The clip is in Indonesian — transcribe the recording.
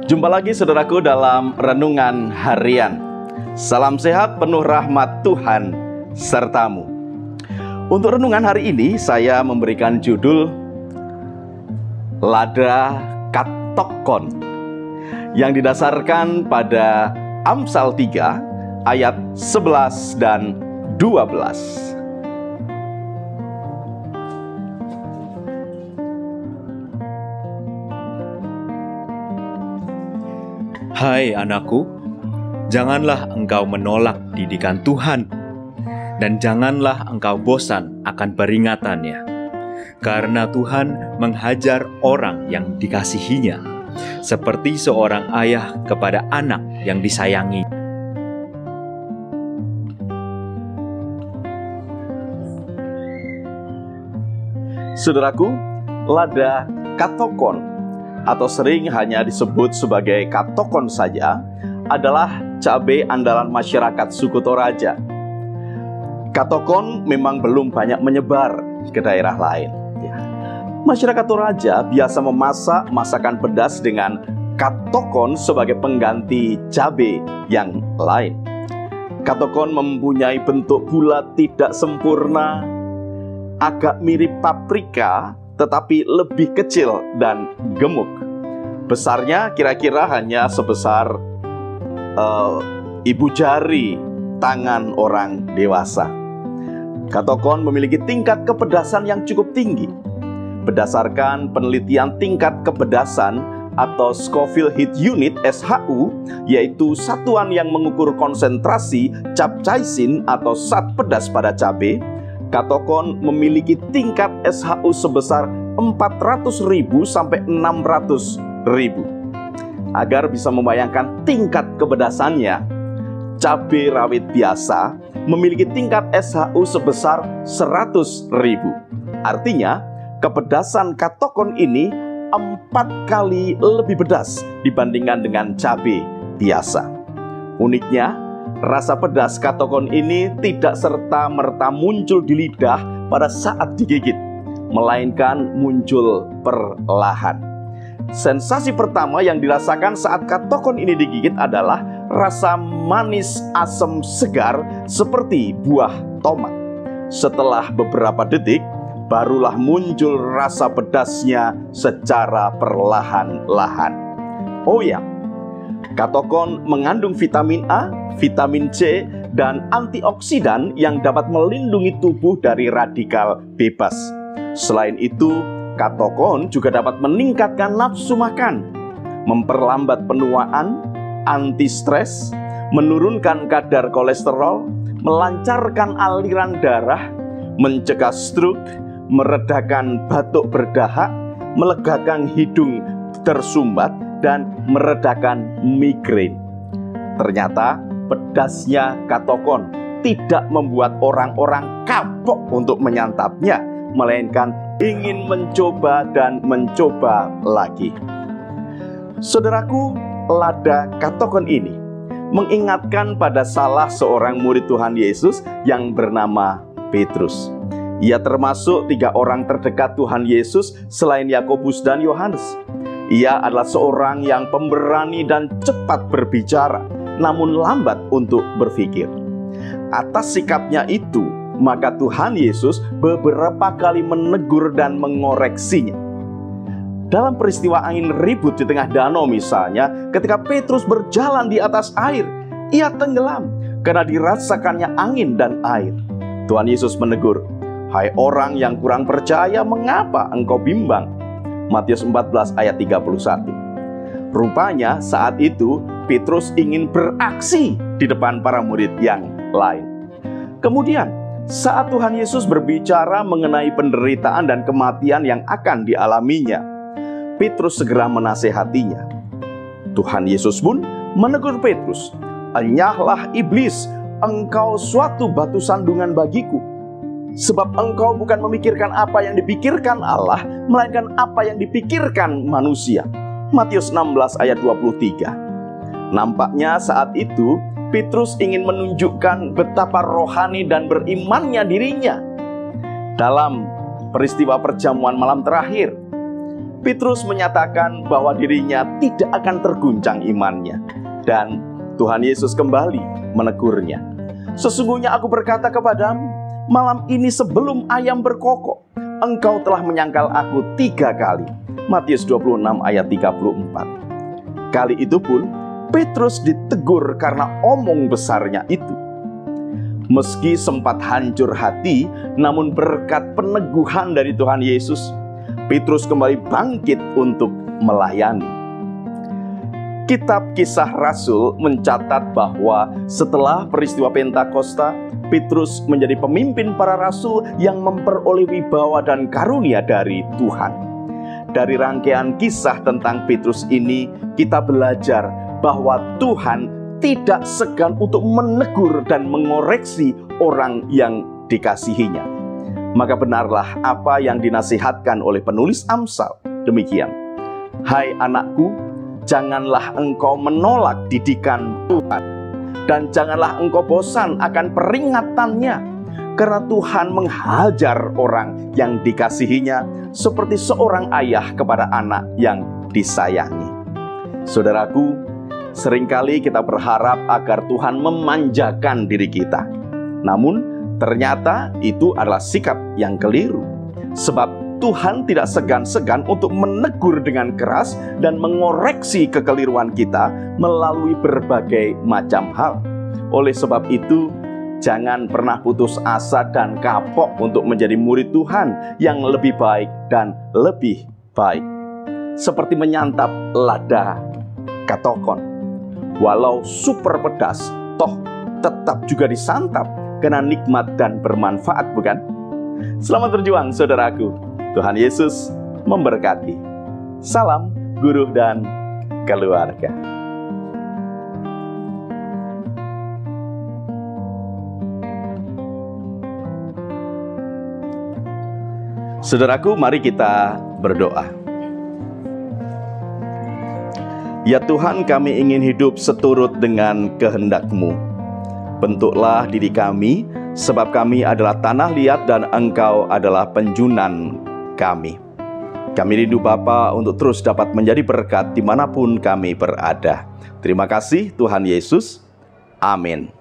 Jumpa lagi saudaraku dalam Renungan Harian. Salam sehat penuh rahmat Tuhan sertamu. Untuk renungan hari ini saya memberikan judul Lada Katokon, yang didasarkan pada Amsal 3 ayat 11 dan 12. Hai anakku, janganlah engkau menolak didikan Tuhan, dan janganlah engkau bosan akan peringatannya. Karena Tuhan menghajar orang yang dikasihinya, seperti seorang ayah kepada anak yang disayangi. Saudaraku, lada katokon atau sering hanya disebut sebagai katokon saja adalah cabai andalan masyarakat suku Toraja. Katokon memang belum banyak menyebar ke daerah lain. Masyarakat Toraja biasa memasak masakan pedas dengan katokon sebagai pengganti cabai yang lain. Katokon mempunyai bentuk bulat tidak sempurna, agak mirip paprika, tetapi lebih kecil dan gemuk. Besarnya kira-kira hanya sebesar ibu jari tangan orang dewasa. Katokon memiliki tingkat kepedasan yang cukup tinggi. Berdasarkan penelitian tingkat kepedasan atau Scoville Heat Unit (SHU), yaitu satuan yang mengukur konsentrasi capsaicin atau zat pedas pada cabai, katokon memiliki tingkat SHU sebesar 400.000 sampai 600.000. Agar bisa membayangkan tingkat kepedasannya, cabai rawit biasa memiliki tingkat SHU sebesar 100.000. Artinya, kepedasan katokon ini 4 kali lebih pedas dibandingkan dengan cabai biasa. Uniknya, rasa pedas katokon ini tidak serta-merta muncul di lidah pada saat digigit, melainkan muncul perlahan. Sensasi pertama yang dirasakan saat katokon ini digigit adalah rasa manis asam segar seperti buah tomat. Setelah beberapa detik, barulah muncul rasa pedasnya secara perlahan-lahan. Oh ya, katokon mengandung vitamin A, vitamin C, dan antioksidan yang dapat melindungi tubuh dari radikal bebas. Selain itu, katokon juga dapat meningkatkan nafsu makan, memperlambat penuaan, anti-stres, menurunkan kadar kolesterol, melancarkan aliran darah, mencegah stroke, meredakan batuk berdahak, melegakan hidung tersumbat, dan meredakan migrain. Ternyata pedasnya katokon tidak membuat orang-orang kapok untuk menyantapnya, melainkan ingin mencoba dan mencoba lagi. Saudaraku, lada katokon ini mengingatkan pada salah seorang murid Tuhan Yesus yang bernama Petrus. Ia termasuk 3 orang terdekat Tuhan Yesus selain Yakobus dan Yohanes. Ia adalah seorang yang pemberani dan cepat berbicara, namun lambat untuk berpikir. Atas sikapnya itu, maka Tuhan Yesus beberapa kali menegur dan mengoreksinya. Dalam peristiwa angin ribut di tengah danau misalnya, ketika Petrus berjalan di atas air, ia tenggelam karena dirasakannya angin dan air. Tuhan Yesus menegur, "Hai orang yang kurang percaya, mengapa engkau bimbang?" Matius 14 ayat 31. Rupanya saat itu Petrus ingin beraksi di depan para murid yang lain. Kemudian saat Tuhan Yesus berbicara mengenai penderitaan dan kematian yang akan dialaminya, Petrus segera menasehatinya. Tuhan Yesus pun menegur Petrus, "Enyahlah iblis, engkau suatu batu sandungan bagiku. Sebab engkau bukan memikirkan apa yang dipikirkan Allah, melainkan apa yang dipikirkan manusia." Matius 16 ayat 23. Nampaknya saat itu Petrus ingin menunjukkan betapa rohani dan berimannya dirinya. Dalam peristiwa perjamuan malam terakhir, Petrus menyatakan bahwa dirinya tidak akan terguncang imannya. Dan Tuhan Yesus kembali menegurnya. Sesungguhnya aku berkata kepadamu, malam ini sebelum ayam berkokok, engkau telah menyangkal aku 3 kali. Matius 26 ayat 34. Kali itu pun Petrus ditegur karena omong besarnya itu. Meski sempat hancur hati, namun berkat peneguhan dari Tuhan Yesus, Petrus kembali bangkit untuk melayani. Kitab Kisah Rasul mencatat bahwa setelah peristiwa Pentakosta, Petrus menjadi pemimpin para rasul yang memperoleh wibawa dan karunia dari Tuhan. Dari rangkaian kisah tentang Petrus ini, kita belajar bahwa Tuhan tidak segan untuk menegur dan mengoreksi orang yang dikasihinya. Maka benarlah apa yang dinasihatkan oleh penulis Amsal. Demikian, hai anakku, janganlah engkau menolak didikan Tuhan, dan janganlah engkau bosan akan peringatannya, karena Tuhan menghajar orang yang dikasihinya seperti seorang ayah kepada anak yang disayangi. Saudaraku, seringkali kita berharap agar Tuhan memanjakan diri kita. Namun, ternyata itu adalah sikap yang keliru. Sebab Tuhan tidak segan-segan untuk menegur dengan keras dan mengoreksi kekeliruan kita melalui berbagai macam hal. Oleh sebab itu, jangan pernah putus asa dan kapok untuk menjadi murid Tuhan yang lebih baik dan lebih baik. Seperti menyantap lada katokon. Walau super pedas, toh tetap juga disantap karena nikmat dan bermanfaat, bukan? Selamat berjuang, saudaraku. Tuhan Yesus memberkati. Salam guru dan keluarga. Saudaraku, mari kita berdoa. Ya Tuhan, kami ingin hidup seturut dengan kehendak-Mu. Bentuklah diri kami, sebab kami adalah tanah liat dan Engkau adalah penjunan kami. Kami rindu Bapa untuk terus dapat menjadi berkat dimanapun kami berada. Terima kasih Tuhan Yesus. Amin.